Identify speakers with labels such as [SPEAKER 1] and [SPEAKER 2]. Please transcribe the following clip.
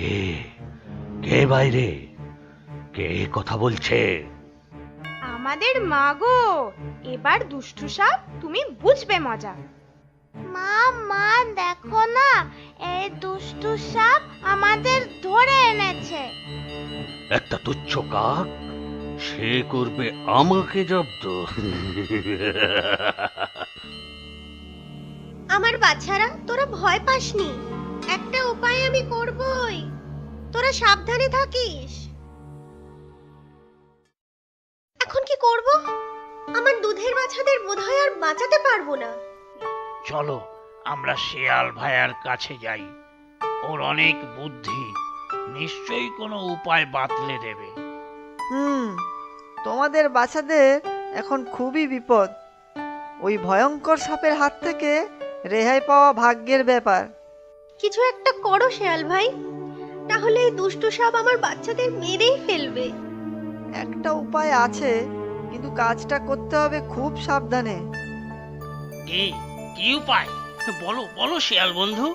[SPEAKER 1] কে কে বাইরে? কে কথা বলছে?
[SPEAKER 2] আমাদের মা গো, এবার দুষ্টু সাপ তুমি বুঝবে মজা। মা মা দেখো না, এই দুষ্টু সাপ আমাদের ধরে এনেছে।
[SPEAKER 1] একটা তুচ্ছ কাক, সে করবে আমাকে জব্দ?
[SPEAKER 2] আমার বাচ্চারা, তোরা ভয় পাসনি, একটা উপায় আমি করবই, তোরা সাবধানে থাকিস। এখন কি করব? আমার দুধের বাচ্চাদের বোধহয় আর বাঁচাতে পারবো না।
[SPEAKER 3] চলো আমরা শেয়াল ভাইয়ার কাছে যাই, ওর অনেক বুদ্ধি, নিশ্চয়ই কোনো উপায় বাতলে দেবে।
[SPEAKER 4] তোমাদের বাচ্চাদের এখন খুবই বিপদ। ওই ভয়ঙ্কর সাপের হাত থেকে রেহাই পাওয়া ভাগ্যের ব্যাপার।
[SPEAKER 2] কিছু একটা করো শেয়াল ভাই, তাহলে এই দুষ্টু সাপ আমার বাচ্চাদের মেরেই ফেলবে।
[SPEAKER 4] একটা উপায় আছে, কিন্তু কাজটা করতে হবে খুব সাবধানে।
[SPEAKER 3] কি কি উপায়? বলো বলো শেয়াল বন্ধু।